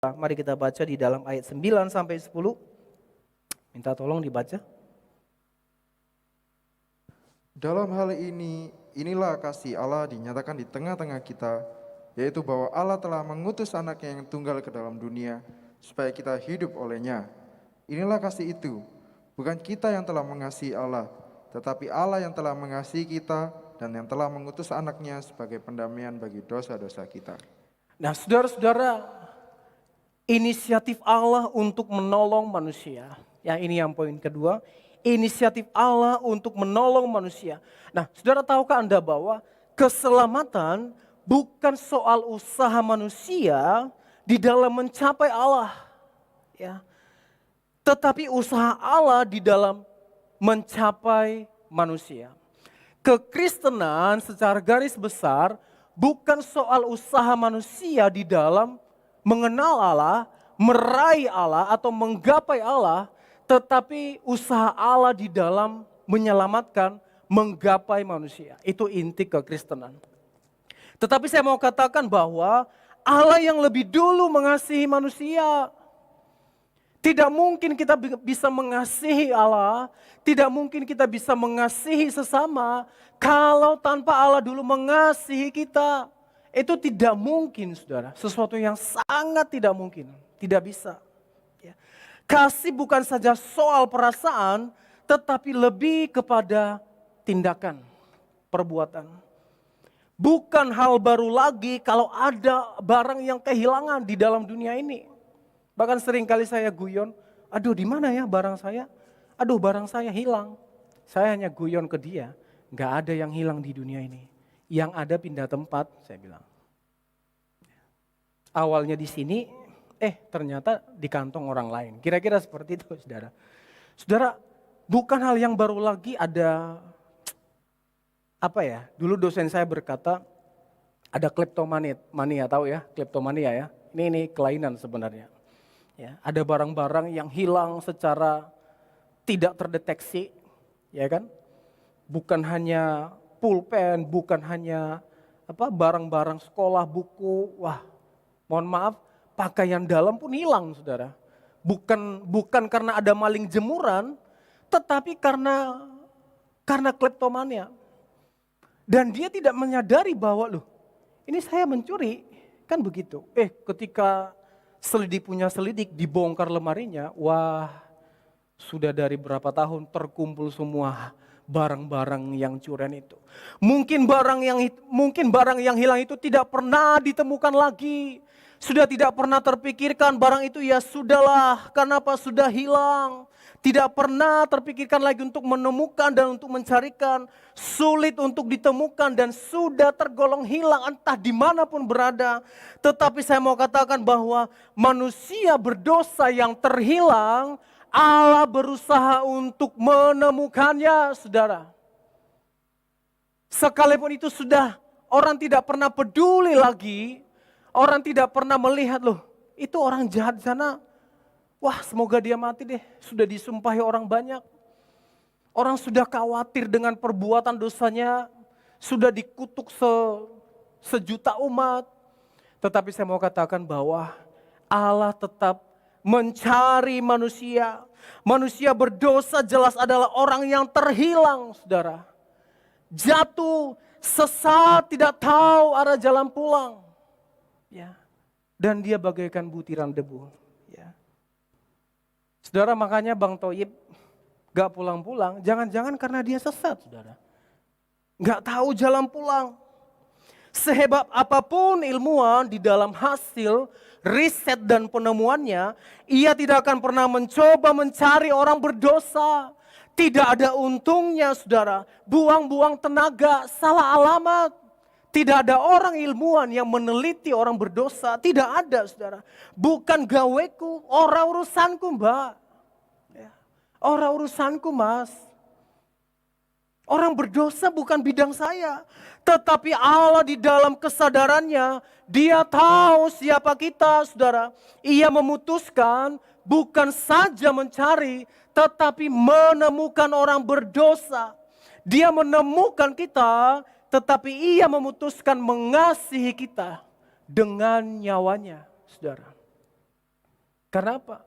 Mari kita baca di dalam ayat 9 sampai 10. Minta tolong dibaca. Dalam hal ini, inilah kasih Allah dinyatakan di tengah-tengah kita, yaitu bahwa Allah telah mengutus anaknya yang tunggal ke dalam dunia, supaya kita hidup olehnya. Inilah kasih itu, bukan kita yang telah mengasihi Allah, tetapi Allah yang telah mengasihi kita dan yang telah mengutus anaknya sebagai pendamaian bagi dosa-dosa kita. Nah, saudara-saudara, inisiatif Allah untuk menolong manusia. Ya, ini yang poin kedua. Inisiatif Allah untuk menolong manusia. Nah, saudara tahukah Anda bahwa keselamatan bukan soal usaha manusia di dalam mencapai Allah. Ya. Tetapi usaha Allah di dalam mencapai manusia. Kekristenan secara garis besar bukan soal usaha manusia di dalam mengenal Allah, meraih Allah atau menggapai Allah, tetapi usaha Allah di dalam menyelamatkan, menggapai manusia. Itu inti kekristenan. Tetapi saya mau katakan bahwa Allah yang lebih dulu mengasihi manusia. Tidak mungkin kita bisa mengasihi Allah, tidak mungkin kita bisa mengasihi sesama kalau tanpa Allah dulu mengasihi kita. Itu tidak mungkin, saudara. Sesuatu yang sangat tidak mungkin, tidak bisa. Ya. Kasih bukan saja soal perasaan, tetapi lebih kepada tindakan, perbuatan. Bukan hal baru lagi kalau ada barang yang kehilangan di dalam dunia ini. Bahkan sering kali saya guyon, aduh di mana ya barang saya? Aduh barang saya hilang. Saya hanya guyon ke dia, nggak ada yang hilang di dunia ini. Yang ada pindah tempat, saya bilang. Awalnya di sini, ternyata di kantong orang lain. Kira-kira seperti itu, saudara. Saudara, bukan hal yang baru lagi ada, dulu dosen saya berkata, ada kleptomania, tahu ya, kleptomania ya. Ini kelainan sebenarnya. Ya, ada barang-barang yang hilang secara tidak terdeteksi, ya kan? Bukan hanya pulpen, bukan hanya barang-barang sekolah, buku, mohon maaf, pakaian dalam pun hilang, saudara. Bukan karena ada maling jemuran, tetapi karena kleptomania. Dan dia tidak menyadari bahwa ini saya mencuri, kan begitu. Ketika selidik punya selidik, dibongkar lemarinya, sudah dari berapa tahun terkumpul semua barang-barang yang curian itu. Mungkin barang yang hilang itu tidak pernah ditemukan lagi. Sudah tidak pernah terpikirkan barang itu ya sudahlah, kenapa sudah hilang. Tidak pernah terpikirkan lagi untuk menemukan dan untuk mencarikan. Sulit untuk ditemukan dan sudah tergolong hilang entah dimanapun berada. Tetapi saya mau katakan bahwa manusia berdosa yang terhilang, Allah berusaha untuk menemukannya, saudara. Sekalipun itu sudah orang tidak pernah peduli lagi, orang tidak pernah melihat itu orang jahat di sana. Semoga dia mati deh, sudah disumpahi orang banyak. Orang sudah khawatir dengan perbuatan dosanya, sudah dikutuk sejuta umat. Tetapi saya mau katakan bahwa Allah tetap mencari manusia. Manusia berdosa jelas adalah orang yang terhilang, saudara. Jatuh, sesat, tidak tahu arah jalan pulang. Ya. Dan dia bagaikan butiran debu. Ya. Saudara, makanya Bang Toyib gak pulang-pulang, jangan-jangan karena dia sesat, saudara. Gak tahu jalan pulang. Sehebat apapun ilmuwan di dalam hasil riset dan penemuannya, ia tidak akan pernah mencoba mencari orang berdosa. Tidak ada untungnya, saudara. Buang-buang tenaga, salah alamat. Tidak ada orang ilmuwan yang meneliti orang berdosa. Tidak ada, saudara. Bukan gaweku, orang urusanku, mbak. Orang urusanku, mas. Orang berdosa bukan bidang saya. Tetapi Allah di dalam kesadarannya, dia tahu siapa kita, saudara. Ia memutuskan bukan saja mencari, tetapi menemukan orang berdosa. Dia menemukan kita, tetapi ia memutuskan mengasihi kita dengan nyawanya, saudara. Karena apa?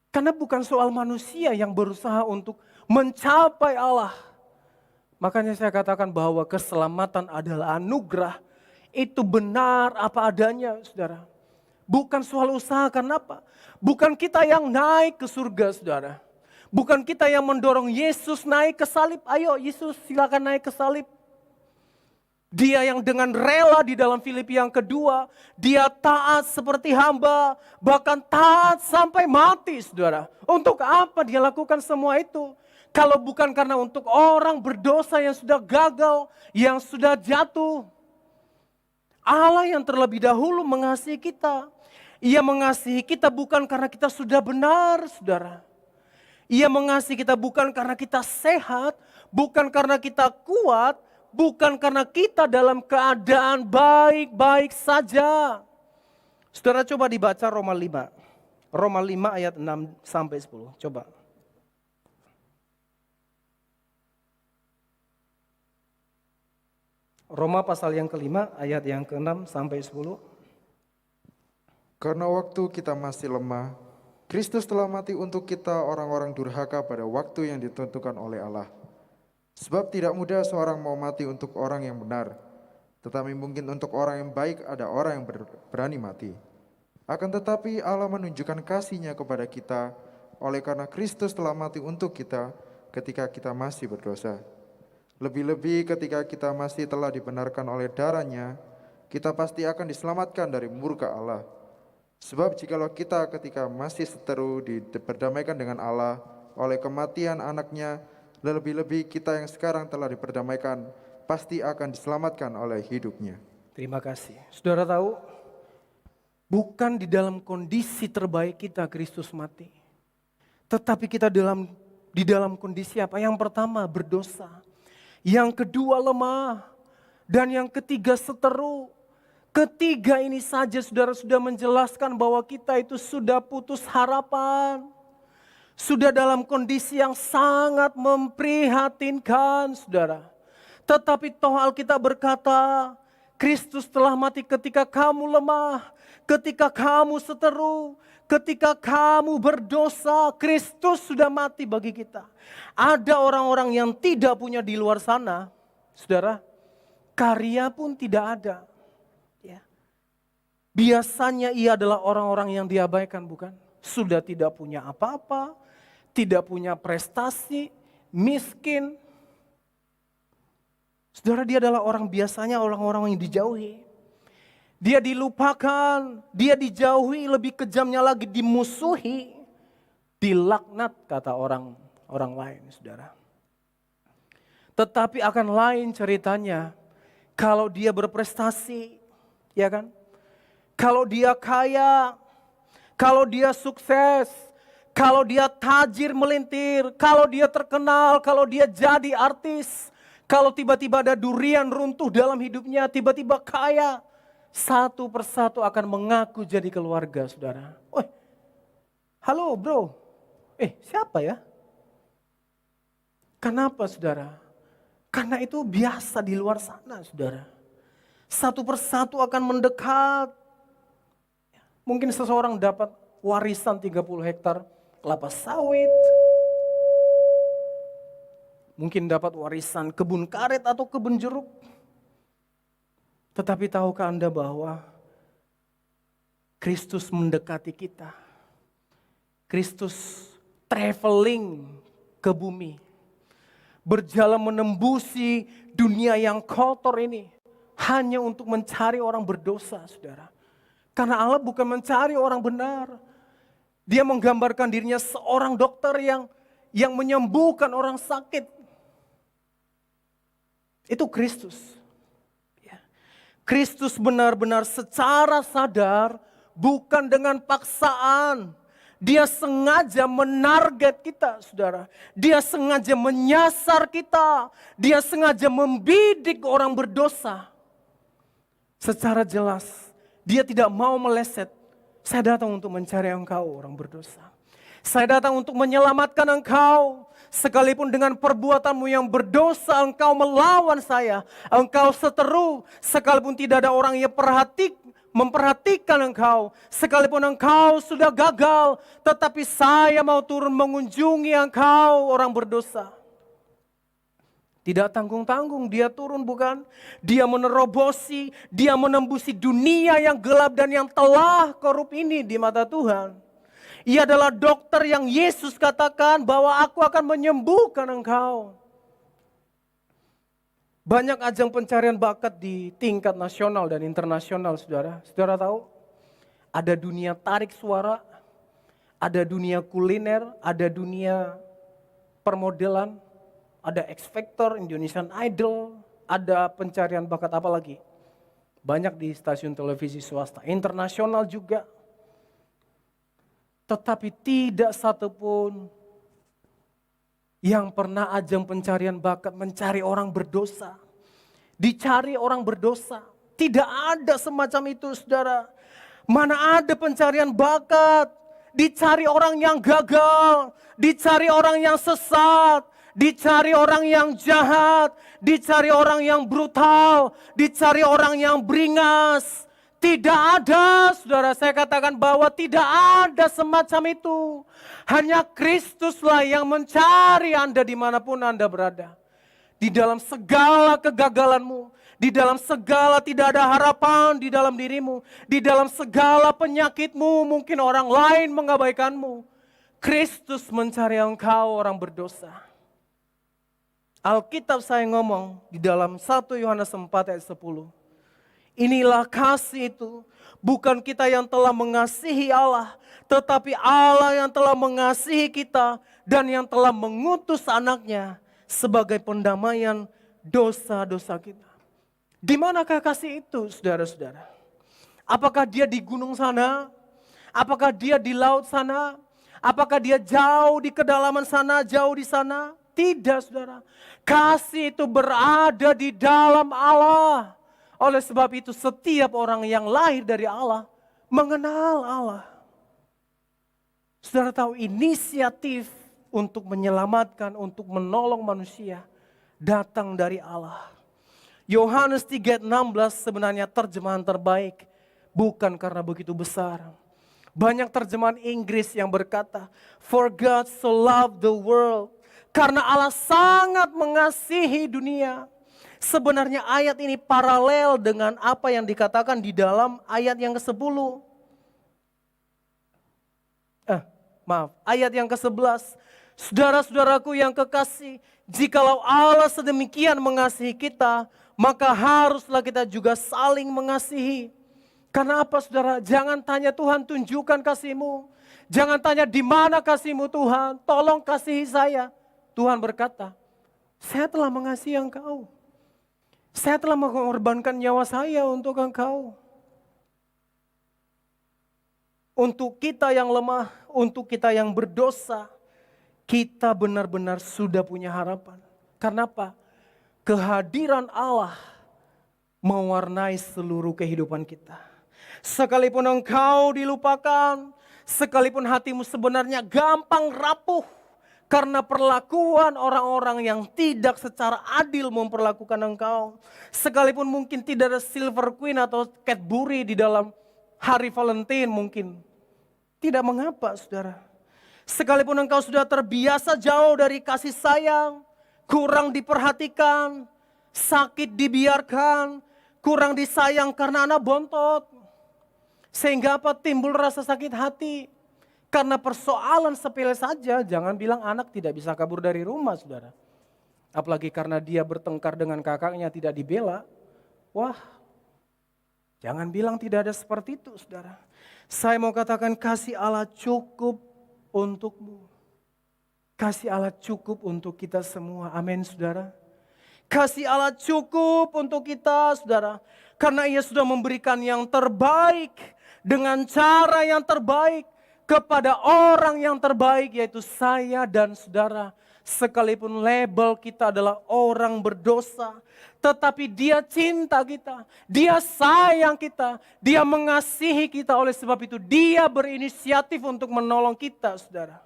Karena bukan soal manusia yang berusaha untuk mencapai Allah. Makanya saya katakan bahwa keselamatan adalah anugerah. Itu benar apa adanya, saudara. Bukan soal usaha, karena apa? Bukan kita yang naik ke surga, saudara. Bukan kita yang mendorong Yesus naik ke salib. Ayo Yesus silakan naik ke salib. Dia yang dengan rela di dalam Filipi yang kedua, dia taat seperti hamba, bahkan taat sampai mati, saudara. Untuk apa dia lakukan semua itu? Kalau bukan karena untuk orang berdosa yang sudah gagal, yang sudah jatuh. Allah yang terlebih dahulu mengasihi kita. Ia mengasihi kita bukan karena kita sudah benar, saudara. Ia mengasihi kita bukan karena kita sehat, bukan karena kita kuat, bukan karena kita dalam keadaan baik-baik saja. Saudara coba dibaca Roma 5. Roma 5 ayat 6 sampai 10. Coba. Roma pasal yang kelima ayat yang ke-6 sampai 10. Karena waktu kita masih lemah, Kristus telah mati untuk kita orang-orang durhaka pada waktu yang ditentukan oleh Allah. Sebab tidak mudah seorang mau mati untuk orang yang benar, tetapi mungkin untuk orang yang baik ada orang yang berani mati. Akan tetapi Allah menunjukkan kasih-Nya kepada kita oleh karena Kristus telah mati untuk kita ketika kita masih berdosa. Lebih-lebih ketika kita masih telah dibenarkan oleh darah-Nya, kita pasti akan diselamatkan dari murka Allah. Sebab jikalau kita ketika masih seteru diperdamaikan dengan Allah oleh kematian anak-Nya, lebih-lebih kita yang sekarang telah diperdamaikan pasti akan diselamatkan oleh hidup-Nya. Terima kasih. Saudara tahu, bukan di dalam kondisi terbaik kita Kristus mati. Tetapi kita di dalam kondisi apa? Yang pertama berdosa. Yang kedua lemah. Dan yang ketiga seteru. Ketiga ini saja saudara sudah menjelaskan bahwa kita itu sudah putus harapan. Sudah dalam kondisi yang sangat memprihatinkan, saudara. Tetapi toh Alkitab berkata, Kristus telah mati ketika kamu lemah, ketika kamu seteru, ketika kamu berdosa. Kristus sudah mati bagi kita. Ada orang-orang yang tidak punya di luar sana, saudara, karya pun tidak ada. Ya. Biasanya ia adalah orang-orang yang diabaikan, bukan? Sudah tidak punya apa-apa, tidak punya prestasi, miskin. Saudara, dia adalah orang biasanya orang-orang yang dijauhi. Dia dilupakan, dia dijauhi, lebih kejamnya lagi dimusuhi, dilaknat kata orang lain, saudara. Tetapi akan lain ceritanya kalau dia berprestasi, ya kan? Kalau dia kaya, kalau dia sukses, kalau dia tajir melintir, kalau dia terkenal, kalau dia jadi artis, kalau tiba-tiba ada durian runtuh dalam hidupnya, tiba-tiba kaya, satu persatu akan mengaku jadi keluarga, saudara. Halo bro, siapa ya? Kenapa saudara? Karena itu biasa di luar sana, saudara. Satu persatu akan mendekat. Mungkin seseorang dapat warisan 30 hektar kelapa sawit. Mungkin dapat warisan kebun karet atau kebun jeruk. Tetapi tahukah Anda bahwa Kristus mendekati kita. Kristus traveling ke bumi. Berjalan menembusi dunia yang kotor ini. Hanya untuk mencari orang berdosa, saudara. Karena Allah bukan mencari orang benar. Dia menggambarkan dirinya seorang dokter yang menyembuhkan orang sakit. Itu Kristus. Kristus benar-benar secara sadar, bukan dengan paksaan. Dia sengaja menarget kita, saudara. Dia sengaja menyasar kita. Dia sengaja membidik orang berdosa. Secara jelas, dia tidak mau meleset. Saya datang untuk mencari engkau, orang berdosa. Saya datang untuk menyelamatkan engkau. Sekalipun dengan perbuatanmu yang berdosa, engkau melawan saya. Engkau seteru, sekalipun tidak ada orang yang memperhatikan engkau. Sekalipun engkau sudah gagal, tetapi saya mau turun mengunjungi engkau orang berdosa. Tidak tanggung-tanggung dia turun, bukan? Dia menerobosi, dia menembusi dunia yang gelap dan yang telah korup ini di mata Tuhan. Ia adalah dokter yang Yesus katakan bahwa aku akan menyembuhkan engkau. Banyak ajang pencarian bakat di tingkat nasional dan internasional, saudara. Saudara tahu? Ada dunia tarik suara, ada dunia kuliner, ada dunia permodelan, ada X Factor, Indonesian Idol, ada pencarian bakat apa lagi? Banyak di stasiun televisi swasta, internasional juga. Tetapi tidak satupun yang pernah ajang pencarian bakat mencari orang berdosa. Dicari orang berdosa. Tidak ada semacam itu, saudara. Mana ada pencarian bakat. Dicari orang yang gagal. Dicari orang yang sesat. Dicari orang yang jahat. Dicari orang yang brutal. Dicari orang yang beringas. Tidak ada, saudara, saya katakan bahwa tidak ada semacam itu. Hanya Kristuslah yang mencari Anda dimanapun Anda berada. Di dalam segala kegagalanmu, di dalam segala tidak ada harapan di dalam dirimu, di dalam segala penyakitmu, mungkin orang lain mengabaikanmu. Kristus mencari engkau orang berdosa. Alkitab saya ngomong di dalam 1 Yohanes 4 ayat 10. Inilah kasih itu, bukan kita yang telah mengasihi Allah, tetapi Allah yang telah mengasihi kita dan yang telah mengutus anaknya sebagai pendamaian dosa-dosa kita. Di manakah kasih itu, saudara-saudara? Apakah dia di gunung sana? Apakah dia di laut sana? Apakah dia jauh di kedalaman sana, jauh di sana? Tidak, saudara. Kasih itu berada di dalam Allah. Oleh sebab itu setiap orang yang lahir dari Allah mengenal Allah. Saudara tahu inisiatif untuk menyelamatkan, untuk menolong manusia datang dari Allah. Yohanes 3:16 sebenarnya terjemahan terbaik, bukan karena begitu besar. Banyak terjemahan Inggris yang berkata, "For God so loved the world." Karena Allah sangat mengasihi dunia. Sebenarnya ayat ini paralel dengan apa yang dikatakan di dalam ayat yang ke-10. Ayat yang ke-11. Saudara-saudaraku yang kekasih, jikalau Allah sedemikian mengasihi kita, maka haruslah kita juga saling mengasihi. Karena apa, saudara? Jangan tanya Tuhan, tunjukkan kasih-Mu. Jangan tanya di mana kasih-Mu Tuhan, tolong kasihi saya. Tuhan berkata, saya telah mengasihi engkau. Saya telah mengorbankan nyawa saya untuk engkau. Untuk kita yang lemah, untuk kita yang berdosa, kita benar-benar sudah punya harapan. Karena apa? Kehadiran Allah mewarnai seluruh kehidupan kita. Sekalipun engkau dilupakan, sekalipun hatimu sebenarnya gampang rapuh, karena perlakuan orang-orang yang tidak secara adil memperlakukan engkau. Sekalipun mungkin tidak ada Silver Queen atau Cadbury di dalam hari Valentine mungkin. Tidak mengapa, saudara. Sekalipun engkau sudah terbiasa jauh dari kasih sayang, kurang diperhatikan, sakit dibiarkan, kurang disayang karena anak bontot. Sehingga apa? Timbul rasa sakit hati. Karena persoalan sepele saja, jangan bilang anak tidak bisa kabur dari rumah, saudara. Apalagi karena dia bertengkar dengan kakaknya tidak dibela. Wah, jangan bilang tidak ada seperti itu, saudara. Saya mau katakan kasih Allah cukup untukmu. Kasih Allah cukup untuk kita semua, amin, saudara. Kasih Allah cukup untuk kita, saudara. Karena Ia sudah memberikan yang terbaik dengan cara yang terbaik kepada orang yang terbaik, yaitu saya dan saudara. Sekalipun label kita adalah orang berdosa, tetapi Dia cinta kita, Dia sayang kita, Dia mengasihi kita. Oleh sebab itu Dia berinisiatif untuk menolong kita, saudara.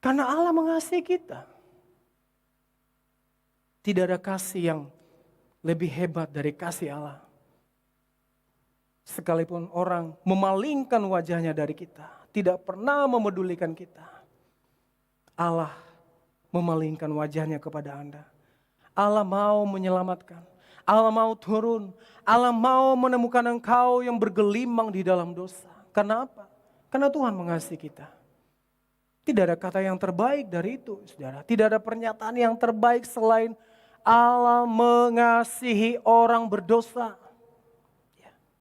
Karena Allah mengasihi kita. Tidak ada kasih yang lebih hebat dari kasih Allah. Sekalipun orang memalingkan wajahnya dari kita, tidak pernah memedulikan kita, Allah memalingkan wajahnya kepada Anda. Allah mau menyelamatkan, Allah mau turun, Allah mau menemukan engkau yang bergelimang di dalam dosa. Karena apa? Karena Tuhan mengasihi kita. Tidak ada kata yang terbaik dari itu, saudara. Tidak ada pernyataan yang terbaik selain Allah mengasihi orang berdosa.